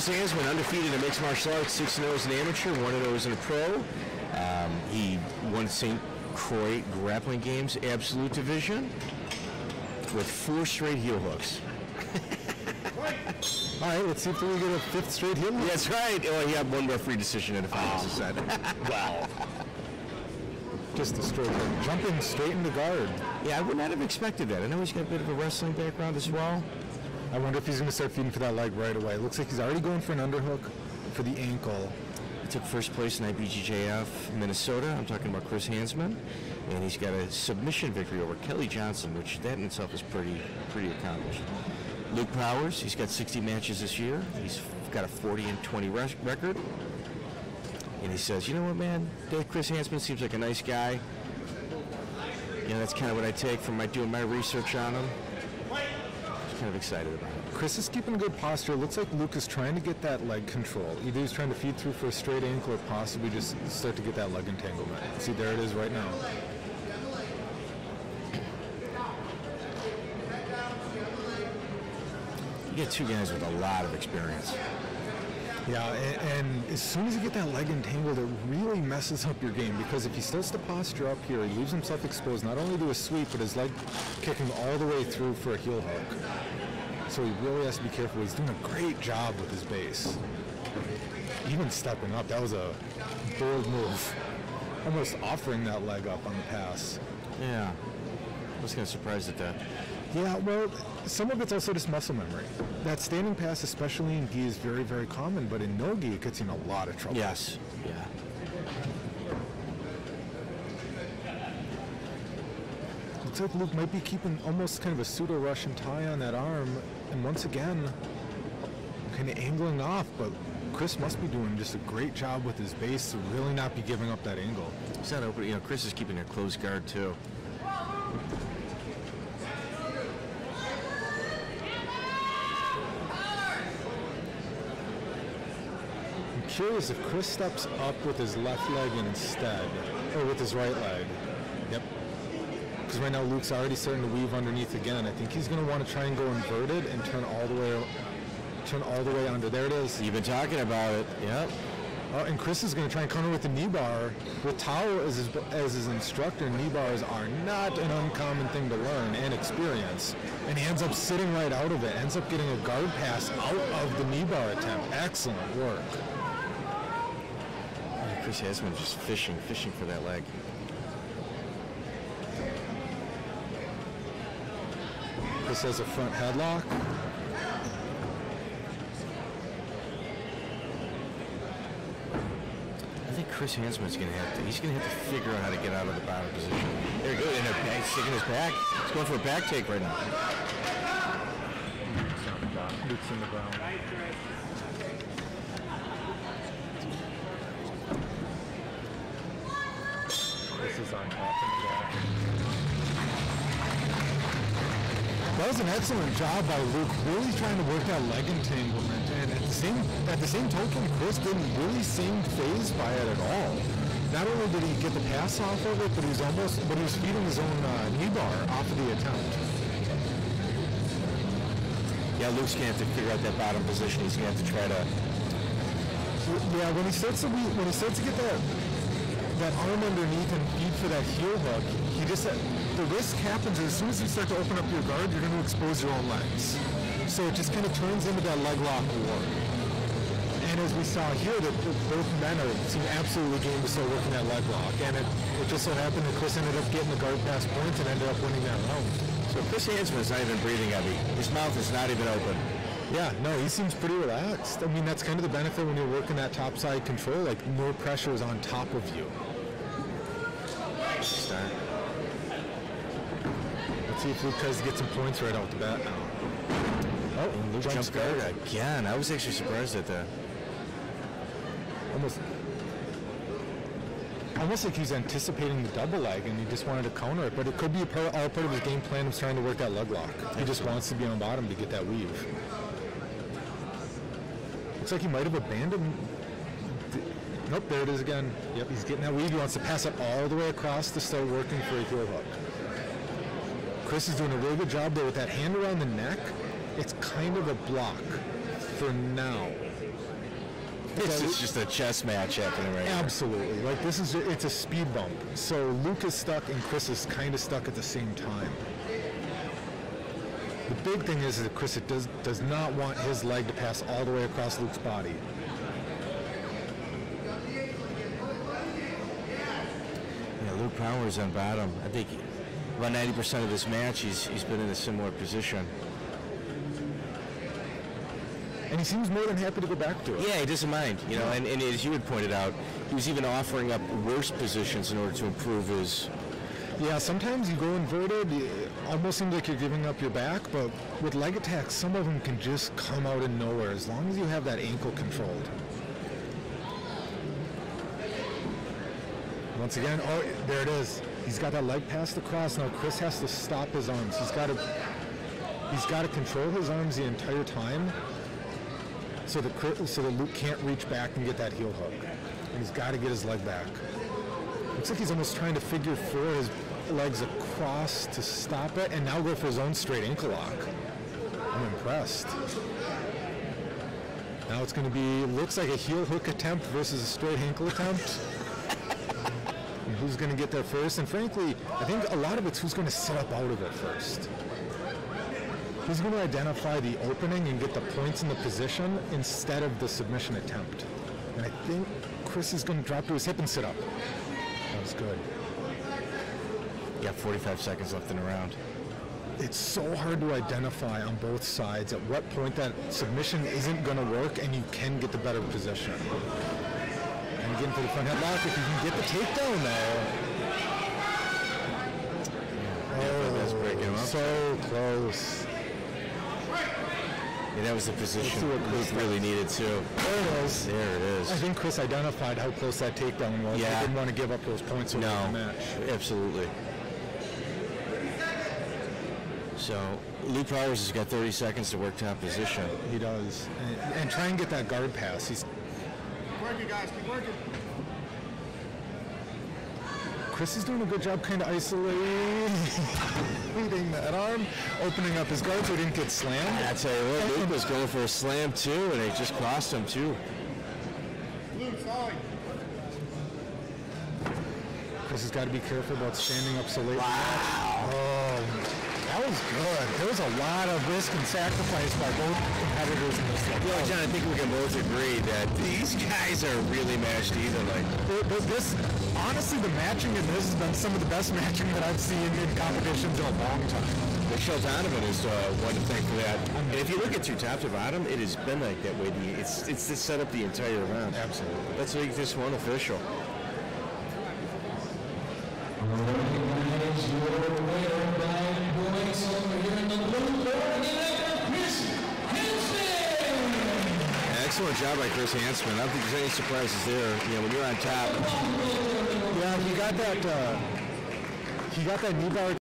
Chris Hansmann, undefeated in mixed martial arts, 6-0 as an amateur, 1-0 as a pro. He won St. Croix Grappling Games Absolute Division with 4 straight heel hooks. All right, let's see if we get a 5th straight heel hook. That's right. Well, he had 1 referee decision in the finals, he said. Wow. Just a straight hook. Jumping straight into guard. Yeah, I would not have expected that. I know he's got a bit of a wrestling background as well. I wonder if he's going to start feeding for that leg right away. Looks like he's already going for an underhook for the ankle. He took first place in IBJJF Minnesota. I'm talking about Chris Hansmann. And he's got a submission victory over Kelly Johnson, which that in itself is pretty accomplished. Luke Powers, he's got 60 matches this year. He's got a 40-20 record. And he says, you know what, man? Chris Hansmann seems like a nice guy. You know, that's kind of what I take from doing my research on him. Just kind of excited about it. Chris is keeping a good posture. It looks like Luke is trying to get that leg control. Either he's trying to feed through for a straight ankle or possibly just start to get that leg entanglement. See, there it is right now. You get 2 guys with a lot of experience. Yeah, and as soon as you get that leg entangled, it really messes up your game, because if he starts to posture up here, he leaves himself exposed not only to a sweep, but his leg kicking all the way through for a heel hook. So he really has to be careful. He's doing a great job with his base. Even stepping up, that was a bold move. Almost offering that leg up on the pass. Yeah, I was kind of surprised at that. Yeah, well, some of it's also just muscle memory. That standing pass, especially in gi, is very, very common, but in no gi, it gets you in a lot of trouble. Yes, yeah. Looks like Luke might be keeping almost kind of a pseudo-Russian tie on that arm, and once again, kind of angling off, but Chris must be doing just a great job with his base to really not be giving up that angle. He's not open. You know, Chris is keeping a close guard, too. Curious if Chris steps up with his left leg instead, or with his right leg. Yep. Because right now Luke's already starting to weave underneath again. I think he's going to want to try and go inverted and turn all the way under. There it is. You've been talking about it. Yep. And Chris is going to try and counter with the knee bar. With Tao as his instructor, knee bars are not an uncommon thing to learn and experience. And he ends up sitting right out of it. Ends up getting a guard pass out of the knee bar attempt. Excellent work. Chris Hansmann just fishing for that leg. Chris has a front headlock. I think Chris Hansmann's going to have to figure out how to get out of the bottom position. There he goes, in there, he's taking his back. He's going for a back take right now. Luke's in the ground. This is on top in the back. That was an excellent job by Luke, really trying to work that leg entanglement, and at the same token, Chris didn't really seem fazed by it at all. Not only did he get the pass off of it, but he was feeding his own knee bar off of the attempt. Yeah, Luke's gonna have to figure out that bottom position. He's gonna have to try to. Yeah, when he starts to get that arm underneath and feed for that heel hook, the risk happens as soon as you start to open up your guard, you're going to expose your own legs. So it just kind of turns into that leg lock war. And as we saw here, that both men seem absolutely game to start working that leg lock. And it just so happened that Chris ended up getting the guard pass points and ended up winning that round. So Chris Hansmann is not even breathing heavy. His mouth is not even open. Yeah, no, he seems pretty relaxed. I mean, that's kind of the benefit when you're working that top side control, like more pressure is on top of you. Start. Let's see if Luke tries to get some points right out the bat now. Oh, and Luke jumps guard again. I was actually surprised at that. Almost like he's anticipating the double leg and he just wanted to counter it, but it could be all part of his game plan of trying to work that leg lock. He just wants to be on bottom to get that weave. Looks like he might have abandoned. Nope, there it is again. Yep, he's getting that weave. He wants to pass it all the way across to start working for a heel hook. Chris is doing a really good job there with that hand around the neck. It's kind of a block for now. It's just a chess match happening right now. Absolutely. Like it's a speed bump. So Luke is stuck and Chris is kind of stuck at the same time. The big thing is that Chris does not want his leg to pass all the way across Luke's body. Yeah, Luke Powers on bottom. I think about 90% of this match he's been in a similar position. And he seems more than happy to go back to it. Yeah, he doesn't mind, you know, and as you had pointed out, he was even offering up worse positions in order to improve his... Yeah, sometimes you go inverted, it almost seems like you're giving up your back, but with leg attacks, some of them can just come out of nowhere as long as you have that ankle controlled. Once again, oh, there it is. He's got that leg passed across. Now Chris has to stop his arms. He's got to control his arms the entire time so that Luke can't reach back and get that heel hook. And he's got to get his leg back. Looks like he's almost trying to figure four his legs across to stop it and now go for his own straight ankle lock. I'm impressed. Now it's going to be, looks like a heel hook attempt versus a straight ankle attempt. And who's going to get there first? And frankly, I think a lot of it's who's going to set up out of it first. Who's going to identify the opening and get the points in the position instead of the submission attempt. And I think Chris is going to drop to his hip and sit up. That was good. You got 45 seconds left in the round. It's so hard to identify on both sides at what point that submission isn't going to work and you can get the better position. And again for the front headlock, if you can get the takedown there. Yeah, that's breaking him up. So close. Yeah, that was the position Luke really needed too. There it is. There it is. I think Chris identified how close that takedown was. Yeah. He didn't want to give up those points over the match. Absolutely. So Luke Powers has got 30 seconds to work top position. He does. And try and get that guard pass. Keep working, guys. Keep working. Chris is doing a good job kind of isolating that arm, opening up his guard so he didn't get slammed. I tell you what, Luke was going for a slam too, and it just cost him too. Chris has got to be careful about standing up so late. Wow. Oh, that was good. There was a lot of risk and sacrifice by both competitors in this one. Yeah, John, I think we can both agree that these guys are really matched evenly. Honestly, the matching in this has been some of the best matching that I've seen in competitions in a long time. Michelle Donovan is one to thank for that. And if you look at your top to bottom, it has been like that way. It's just set up the entire round. Absolutely. Let's make this one official. Excellent job by Chris Hansmann. I don't think there's any surprises there. You know, when you're on top. Yeah, he got that knee bar